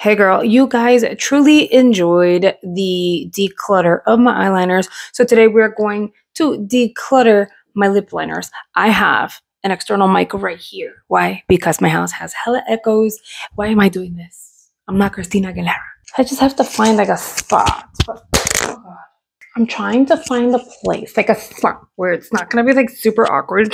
Hey girl, you guys truly enjoyed the declutter of my eyeliners. So today we're going to declutter my lip liners. I have an external mic right here. Why? Because my house has hella echoes. Why am I doing this? I'm not Christina Aguilera. I just have to find like a spot. But, oh God. I'm trying to find a place, like a spot where it's not gonna be like super awkward.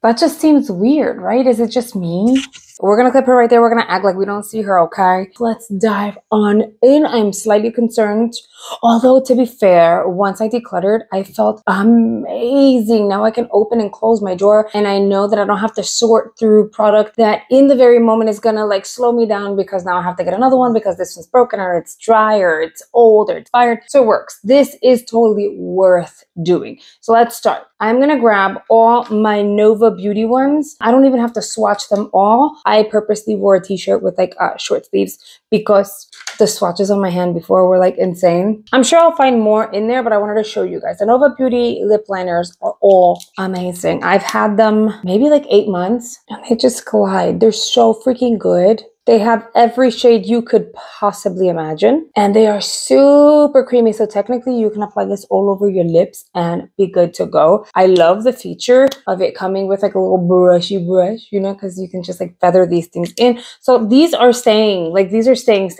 That just seems weird, right? Is it just me? We're gonna clip her right there. We're gonna act like we don't see her, okay? Let's dive on in. I'm slightly concerned. Although, to be fair, once I decluttered, I felt amazing. Now I can open and close my drawer, and I know that I don't have to sort through product that in the very moment is gonna like slow me down because now I have to get another one because this one's broken or it's dry or it's old or it's expired. So it works. This is totally worth doing. So let's start. I'm gonna grab all my Nova Beauty ones. I don't even have to swatch them all. I purposely wore a t-shirt with like short sleeves because the swatches on my hand before were like insane. I'm sure I'll find more in there, but I wanted to show you guys. The Nova Beauty lip liners are all amazing. I've had them maybe like 8 months and they just glide. They're so freaking good. They have every shade you could possibly imagine, and they are super creamy. So technically you can apply this all over your lips and be good to go. I love the feature of it coming with like a little brushy brush, you know, because you can just like feather these things in. So these are staying, like these are staying.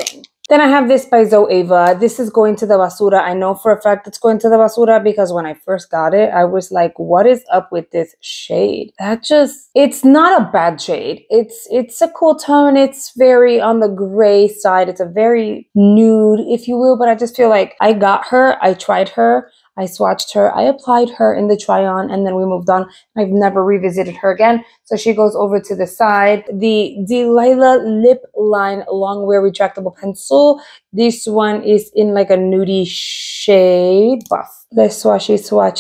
Then I have this by Zoeva. This is going to the basura. I know for a fact it's going to the basura because when I first got it, I was like, what is up with this shade? It's not a bad shade. It's a cool tone. It's very on the gray side. It's a very nude, if you will, but I just feel like I got her, I tried her, I swatched her, I applied her in the try-on, and then we moved on. I've never revisited her again. So she goes over to the side. The Delilah Lip Line Longwear Retractable Pencil. This one is in like a nudie shade. Buff. Let's swatch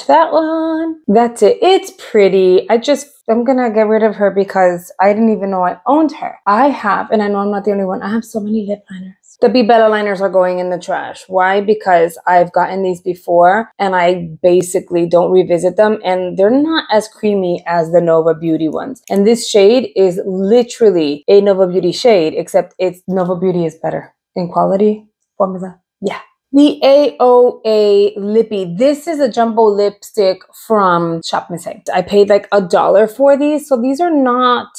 that one. That's it. It's pretty. I'm gonna get rid of her because I didn't even know I owned her. I have, and I know I'm not the only one, I have so many lip liners. The Be Bella liners are going in the trash. Why? Because I've gotten these before and I basically don't revisit them, and they're not as creamy as the Nova Beauty ones. And this shade is literally a Nova Beauty shade, except Nova Beauty is better in quality, formula. Yeah. The AOA Lippy. This is a jumbo lipstick from Shop Miss A. I paid like $1 for these. So these are not,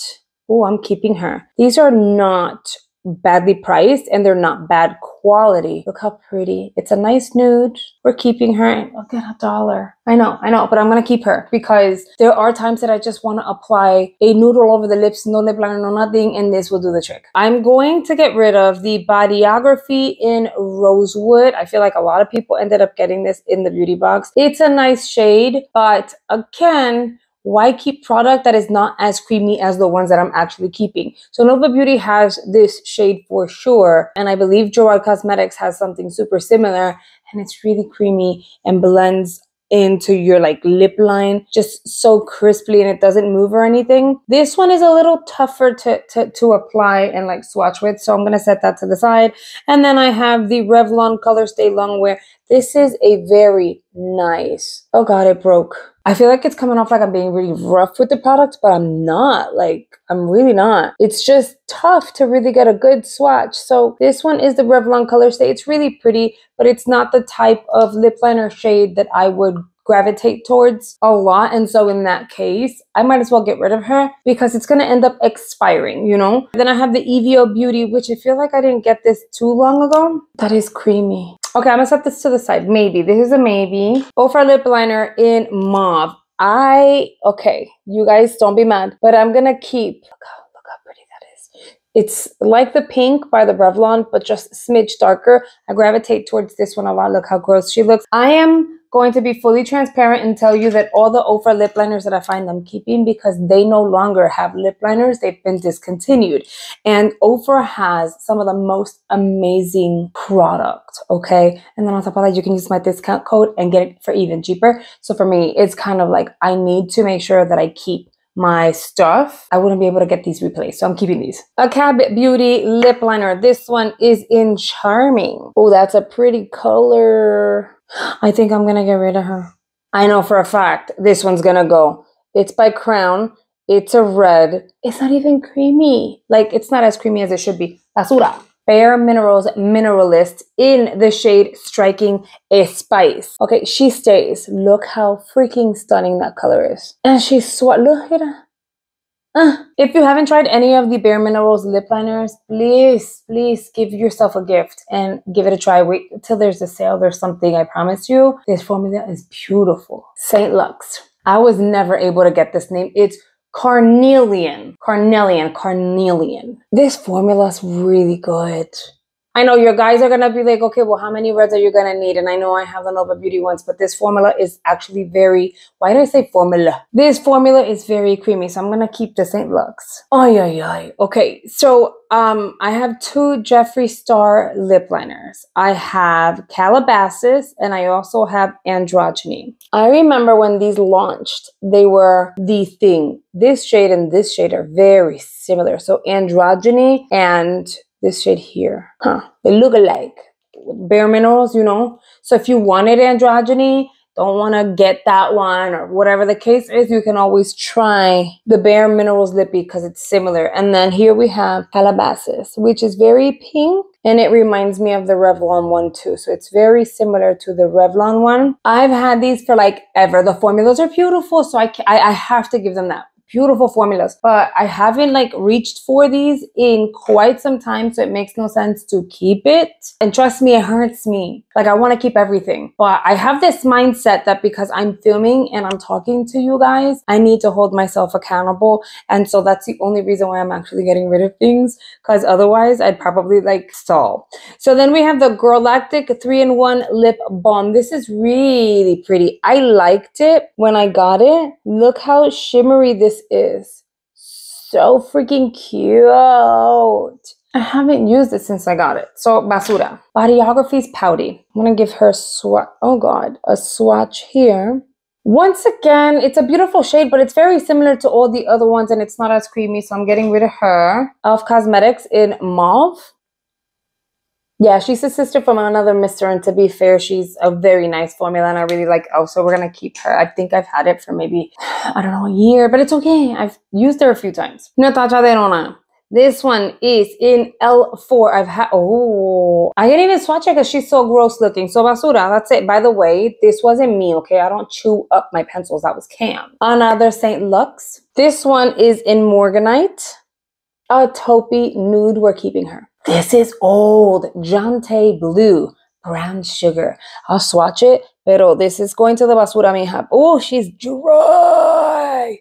oh, I'm keeping her. These are not badly priced and they're not bad quality. Look how pretty. It's a nice nude. We're keeping her. Look at $1. I know, but I'm gonna keep her because there are times that I just want to apply a nude all over the lips, no lip liner, no nothing, and this will do the trick. I'm going to get rid of the Bodyography in Rosewood. I feel like a lot of people ended up getting this in the beauty box. It's a nice shade, but again, why keep product that is not as creamy as the ones that I'm actually keeping? So Nova Beauty has this shade for sure, and I believe Gerard Cosmetics has something super similar, and it's really creamy and blends into your like lip line just so crisply, and it doesn't move or anything. This one is a little tougher to apply and like swatch with, so I'm gonna set that to the side. And then I have the Revlon Color Stay Longwear. This is a very nice, oh God, it broke. I feel like it's coming off like I'm being really rough with the product, but I'm not. Like, I'm really not. It's just tough to really get a good swatch. So this one is the Revlon Color Stay. It's really pretty, but it's not the type of lip liner shade that I would gravitate towards a lot. And so in that case, I might as well get rid of her because it's going to end up expiring, you know? Then I have the EVO Beauty, which I feel like I didn't get this too long ago. That is creamy. Okay, I'm gonna set this to the side. Maybe. This is a maybe. Ofra lip liner in mauve. Okay, you guys don't be mad, but I'm gonna keep, look how pretty that is. It's like the pink by the Revlon, but just a smidge darker. I gravitate towards this one a lot. Look how gross she looks. I am going to be fully transparent and tell you that all the Ofra lip liners that I find I'm keeping because they no longer have lip liners. They've been discontinued. And Ofra has some of the most amazing product, okay? And then on top of that, you can use my discount code and get it for even cheaper. So for me, it's kind of like I need to make sure that I keep my stuff. I wouldn't be able to get these replaced, so I'm keeping these. A Cabot Beauty lip liner. This one is in Charming. Oh, that's a pretty color. I think I'm gonna get rid of her. I know for a fact this one's gonna go. It's by Crown. It's a red. It's not even creamy. Like, it's not as creamy as it should be. Basura. Bare Minerals Mineralist in the shade Striking a Spice. Okay, she stays. Look how freaking stunning that color is. And she's look at her. If you haven't tried any of the Bare Minerals lip liners, please give yourself a gift and give it a try. Wait till there's a sale. There's something, I promise you. This formula is beautiful. Saint Lux. I was never able to get this name. It's Carnelian. This formula is really good. I know your guys are going to be like, okay, well, how many reds are you going to need? And I know I have the Nova Beauty ones, but this formula is actually very, why did I say formula? This formula is very creamy, so I'm going to keep the St. Lux. Okay, so I have two Jeffree Star lip liners. I have Calabasas and I also have Androgyny. I remember when these launched, they were the thing. This shade and this shade are very similar. So Androgyny and this shade here, they look alike. Bare Minerals, you know. So if you wanted Androgyny, don't want to get that one or whatever the case is, you can always try the Bare Minerals lippy because it's similar. And then here we have Calabasas, which is very pink. And it reminds me of the Revlon one too. So it's very similar to the Revlon one. I've had these for like ever. The formulas are beautiful, so I have to give them that. Beautiful formulas, but I haven't like reached for these in quite some time, so it makes no sense to keep it. And trust me, it hurts me. Like I want to keep everything, but I have this mindset that because I'm filming and I'm talking to you guys, I need to hold myself accountable. And so that's the only reason why I'm actually getting rid of things, because otherwise I'd probably like stall. So then we have the Girlactic 3-in-1 Lip Balm. This is really pretty. I liked it when I got it. Look how shimmery this is. So freaking cute. I haven't used it since I got it. So Basura. Bodyography's Pouty. I'm gonna give her a swatch here. Once again, it's a beautiful shade, but it's very similar to all the other ones and it's not as creamy, so I'm getting rid of her. Elf Cosmetics in Mauve. Yeah, she's a sister from another mister, and to be fair, she's a very nice formula, and I really like Elf, so we're going to keep her. I think I've had it for maybe, I don't know, a year, but it's okay. I've used her a few times. Natacha de Rona. This one is in L4. I didn't even swatch it because she's so gross looking. So Basura, that's it. By the way, this wasn't me, okay? I don't chew up my pencils. That was Cam. Another St. Lux. This one is in Morganite. A taupey nude. We're keeping her. This is old. Jante Blue. Brown Sugar. I'll swatch it. Pero this is going to the basura, mija. Oh, she's dry.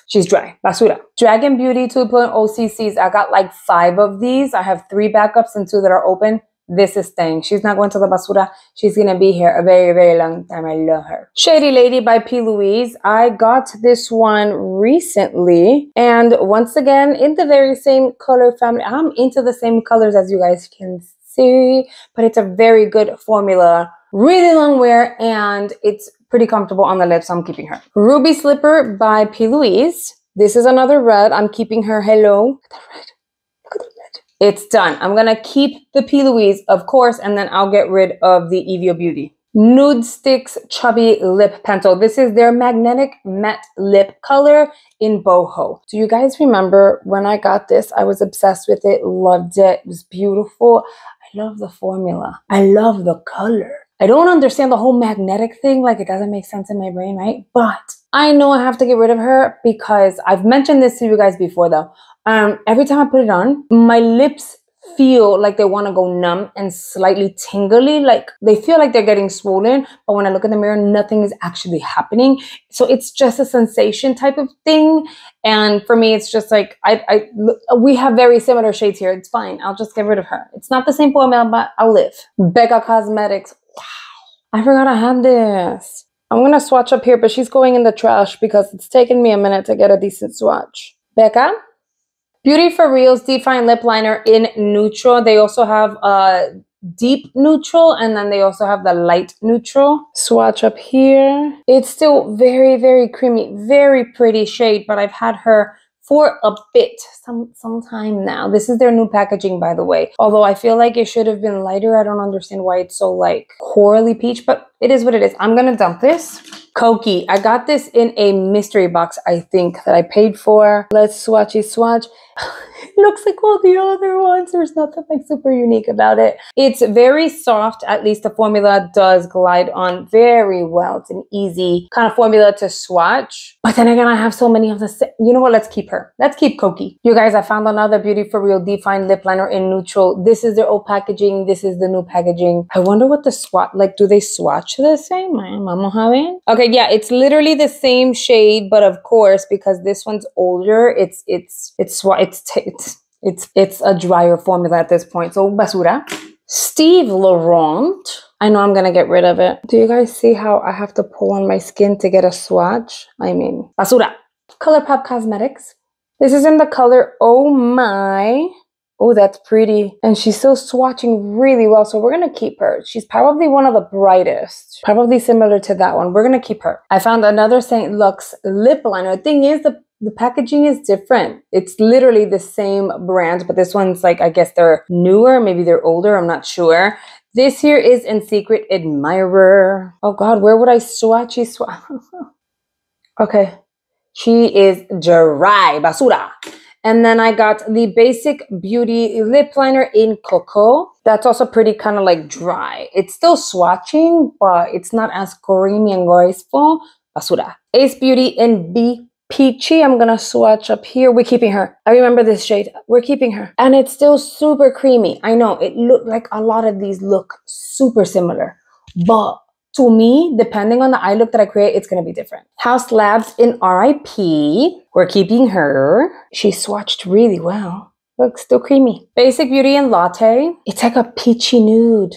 She's dry. Basura. Dragon Beauty 2.0 CCs. I got like 5 of these. I have 3 backups and 2 that are open. This is staying. She's not going to the basura. She's going to be here a very, very long time. I love her. Shady Lady by P. Louise. I got this one recently. And once again, in the very same color family. I'm into the same colors as you guys can see. But it's a very good formula. Really long wear. And it's pretty comfortable on the lips. So I'm keeping her. Ruby Slipper by P. Louise. This is another red. I'm keeping her. Hello. Look at that red. Look at that red. It's done. I'm going to keep the P. Louise, of course, and then I'll get rid of the Evio Beauty. Nude Sticks Chubby Lip Pencil. This is their magnetic matte lip color in boho. Do you guys remember when I got this? I was obsessed with it, loved it. It was beautiful. I love the formula. I love the color. I don't understand the whole magnetic thing. Like, it doesn't make sense in my brain, right? But I know I have to get rid of her because I've mentioned this to you guys before, though. Every time I put it on, my lips feel like they want to go numb and slightly tingly. Like they feel like they're getting swollen, but when I look in the mirror, nothing is actually happening. So it's just a sensation type of thing. And for me, it's just like, we have very similar shades here. It's fine. I'll just get rid of her. It's not the same formula, but I'll live. Becca Cosmetics. Wow. I forgot I had this. I'm going to swatch up here, but she's going in the trash because it's taken me a minute to get a decent swatch. Becca. Beauty for Real's Define Lip Liner in Neutral. They also have deep neutral, and then they also have the light neutral. Swatch up here. It's still very, very creamy, very pretty shade, but I've had her for a bit, some time now. This is their new packaging, by the way. Although I feel like it should have been lighter. I don't understand why it's so like corally peach, but It is what it is. I'm gonna dump this. Koki. I got this in a mystery box, I think, that I paid for. Let's swatchy swatch. It looks like all the other ones. There's nothing like super unique about it. It's very soft. At least the formula does glide on very well. It's an easy kind of formula to swatch. But then again, I have so many of the same. You know what? Let's keep her. Let's keep Koki. You guys, I found another Beauty For Real Define Lip Liner in neutral. This is their old packaging. This is the new packaging. I wonder what the swatch, like, do they swatch the same? Vamos a ver. Okay, yeah, it's literally the same shade, but of course, because this one's older, it's a drier formula at this point. So basura. Steve Laurent. I know I'm gonna get rid of it. Do you guys see how I have to pull on my skin to get a swatch? I mean, basura. ColourPop Cosmetics. This is in the color Oh My. Oh, that's pretty. And she's still swatching really well, so we're gonna keep her. She's probably one of the brightest. Probably similar to that one. We're gonna keep her. I found another St. Luxe lip liner. The thing is, the packaging is different. It's literally the same brand, but this one's like, I guess they're newer, maybe they're older, I'm not sure. This here is in Secret Admirer. Oh God, where would I swatchy swatch? Okay, she is dry, basura. And then I got the Basic Beauty lip liner in Cocoa. That's also pretty kind of like dry. It's still swatching, but it's not as creamy and graceful. Basura. Ace Beauty in Be Peachy. I'm gonna swatch up here. We're keeping her. I remember this shade. We're keeping her. And it's still super creamy. I know it looked like a lot of these look super similar, but to me, depending on the eye look that I create, it's going to be different. House Labs in RIP. We're keeping her. She swatched really well. Looks still creamy. Basic Beauty in Latte. It's like a peachy nude.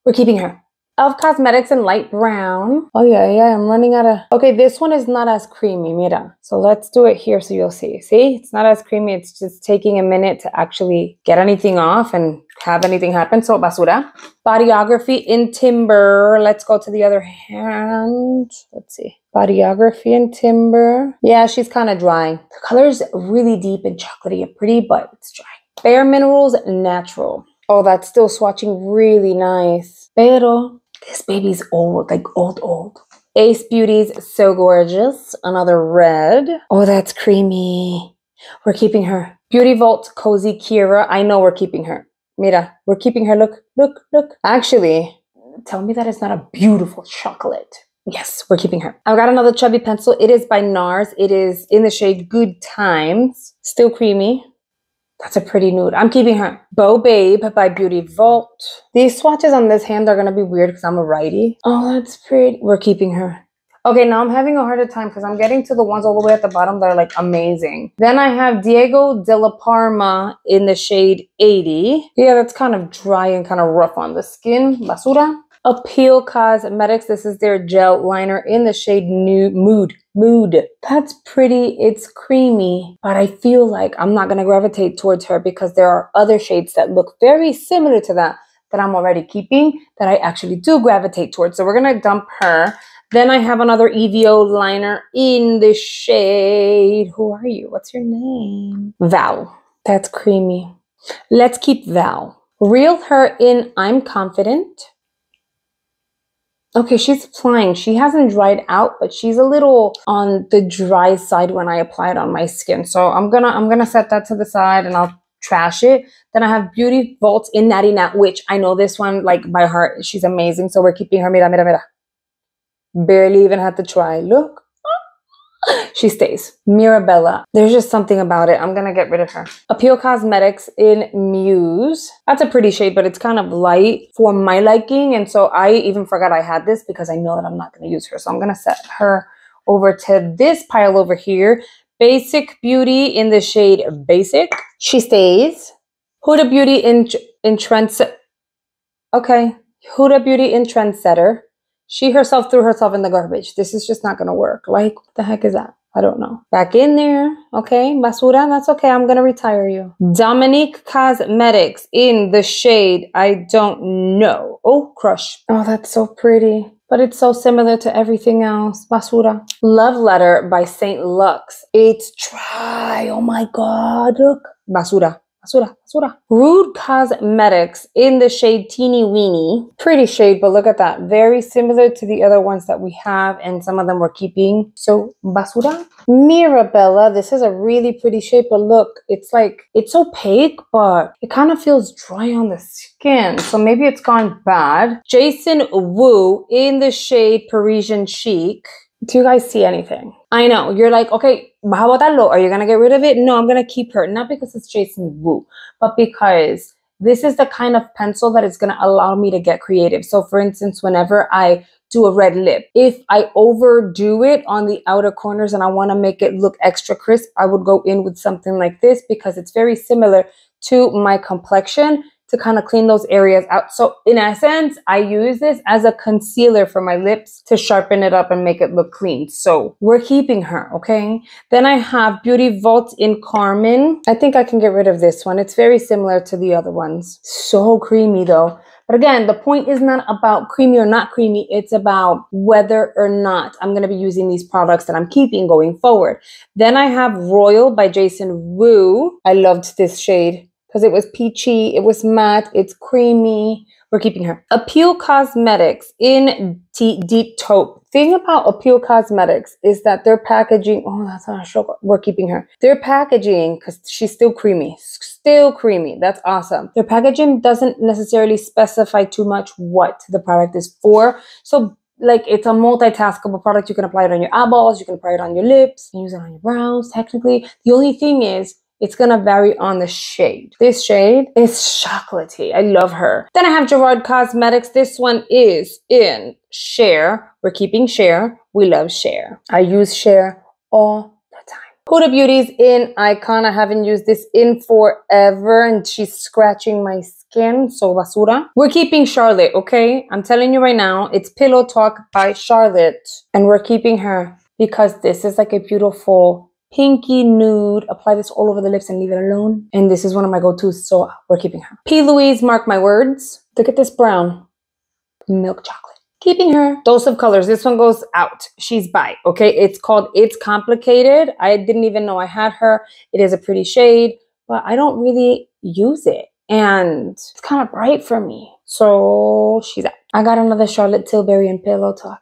We're keeping her. Elf Cosmetics in Light Brown. Oh yeah, I'm running out of... Okay, this one is not as creamy, mira. So let's do it here so you'll see. See, it's not as creamy. It's just taking a minute to actually get anything off and have anything happen. So basura. Bodyography in Timber. Let's go to the other hand. Let's see. Bodyography in Timber. Yeah, she's kind of dry. The color is really deep and chocolatey and pretty, but it's dry. Bare Minerals Natural. Oh, that's still swatching really nice. Pero this baby's old, like old. Ace Beauty's So Gorgeous. Another red. Oh, that's creamy. We're keeping her. Beauty Vault Cozy Kira. I know we're keeping her. Mira, we're keeping her. Look. Actually, tell me that it's not a beautiful chocolate. Yes, we're keeping her. I've got another chubby pencil. It is by NARS. It is in the shade Good Times. Still creamy. That's a pretty nude. I'm keeping her. Bow Babe by Beauty Vault. These swatches on this hand are going to be weird because I'm a righty. Oh, that's pretty. We're keeping her. Okay, now I'm having a harder time because I'm getting to the ones all the way at the bottom that are like amazing. Then I have Diego Della Parma in the shade 80. Yeah, that's kind of dry and kind of rough on the skin. Basura. Appeal Cosmetics. This is their gel liner in the shade Mood. That's pretty. It's creamy, but I feel like I'm not going to gravitate towards her because there are other shades that look very similar to that I'm already keeping that I actually do gravitate towards. So we're going to dump her. Then I have another EVO liner in the shade. Who are you? What's your name? Val. That's creamy. Let's keep Val. Reel her in I'm Confident. Okay, she's applying. She hasn't dried out, but she's a little on the dry side when I apply it on my skin. So I'm gonna set that to the side and I'll trash it. Then I have Beauty Vault in Natty Nat, which I know this one like by heart. She's amazing. So we're keeping her. Mira. Barely even had to try. Look. She stays. Mirabella. There's just something about it. I'm going to get rid of her. Appeal Cosmetics in Muse. That's a pretty shade, but it's kind of light for my liking. And so I even forgot I had this because I know that I'm not going to use her. So I'm going to set her over to this pile over here. Basic Beauty in the shade Basic. She stays. Huda Beauty in Trendsetter. Okay. Huda Beauty in Trendsetter. She herself threw herself in the garbage. This is just not going to work. Like, what the heck is that? I don't know. Back in there. Okay. Basura, that's okay. I'm going to retire you. Dominique Cosmetics in the shade I don't know. Oh, Crush. Oh, that's so pretty. But it's so similar to everything else. Basura. Love Letter by St. Luxe. It's dry. Oh my God. Look. Basura. Basura, basura. Rude Cosmetics in the shade Teeny Weeny. Pretty shade, but look at that. Very similar to the other ones that we have, and some of them we're keeping. So, basura. Mirabella. This is a really pretty shade, but look, it's like, it's opaque, but it kind of feels dry on the skin. So maybe it's gone bad. Jason Wu in the shade Parisian Chic. Do you guys see anything? I know, you're like, okay, how about that low? Are you going to get rid of it? No, I'm going to keep her. Not because it's Jason Wu, but because this is the kind of pencil that is going to allow me to get creative. So for instance, whenever I do a red lip, if I overdo it on the outer corners and I want to make it look extra crisp, I would go in with something like this because it's very similar to my complexion to kind of clean those areas out. So in essence, I use this as a concealer for my lips to sharpen it up and make it look clean. So we're keeping her, okay? Then I have Beauty Vault in Carmen. I think I can get rid of this one. It's very similar to the other ones. So creamy though. But again, the point is not about creamy or not creamy. It's about whether or not I'm going to be using these products that I'm keeping going forward. Then I have Royal by Jason Wu. I loved this shade because it was peachy, it was matte, it's creamy. We're keeping her. Appeal Cosmetics in Deep Taupe. Thing about Appeal Cosmetics is that their packaging, oh, that's not a sugar. We're keeping her. Their packaging, because she's still creamy. Still creamy. That's awesome. Their packaging doesn't necessarily specify too much what the product is for. So like it's a multitaskable product. You can apply it on your eyeballs, you can apply it on your lips, you can use it on your brows, technically. The only thing is, it's going to vary on the shade. This shade is chocolatey. I love her. Then I have Gerard Cosmetics. This one is in Share. We're keeping Share. We love Share. I use Share all the time. Huda Beauty's in Icon. I haven't used this in forever and she's scratching my skin. So basura. We're keeping Charlotte, okay? I'm telling you right now, it's Pillow Talk by Charlotte. And we're keeping her because this is like a beautiful pinky nude. Apply this all over the lips and leave it alone. And this is one of my go-tos, so we're keeping her. P. Louise, mark my words. Look at this brown. Milk chocolate. Keeping her. Dose of Colors. This one goes out. She's by. Okay, it's called It's Complicated. I didn't even know I had her. It is a pretty shade, but I don't really use it. And it's kind of bright for me. So she's out. I got another Charlotte Tilbury and Pillow Talk.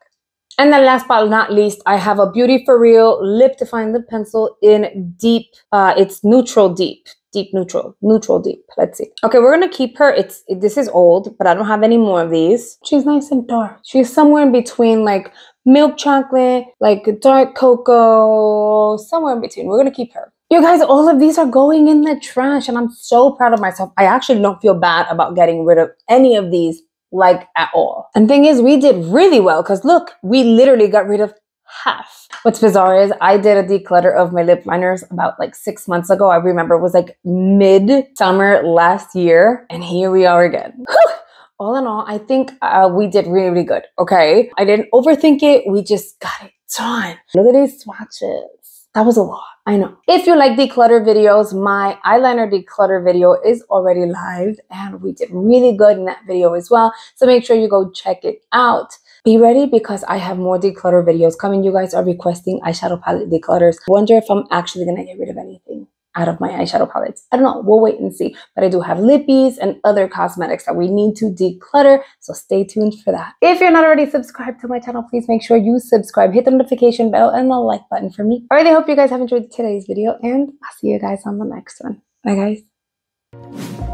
And then last but not least, I have a Beauty For Real Lip Define Lip Pencil in Deep. It's Neutral Deep. Deep Neutral. Neutral Deep. Let's see. Okay, we're going to keep her. This is old, but I don't have any more of these. She's nice and dark. She's somewhere in between like milk chocolate, like dark cocoa, somewhere in between. We're going to keep her. You guys, all of these are going in the trash, and I'm so proud of myself. I actually don't feel bad about getting rid of any of these like at all. And thing is, we did really well because look, we literally got rid of half. What's bizarre is I did a declutter of my lip liners about like 6 months ago. I remember it was like mid-summer last year, and here we are again. Whew! All in all, I think we did really, really good. Okay, I didn't overthink it. We just got it done. Look at these swatches. That was a lot. I know. If you like declutter videos, my eyeliner declutter video is already live and we did really good in that video as well. So make sure you go check it out. Be ready because I have more declutter videos coming. You guys are requesting eyeshadow palette declutters. I wonder if I'm actually going to get rid of anything out of my eyeshadow palettes. I don't know. We'll wait and see. But I do have lippies and other cosmetics that we need to declutter. So stay tuned for that. If you're not already subscribed to my channel, please make sure you subscribe. Hit the notification bell and the like button for me. I really hope you guys have enjoyed today's video and I'll see you guys on the next one. Bye guys.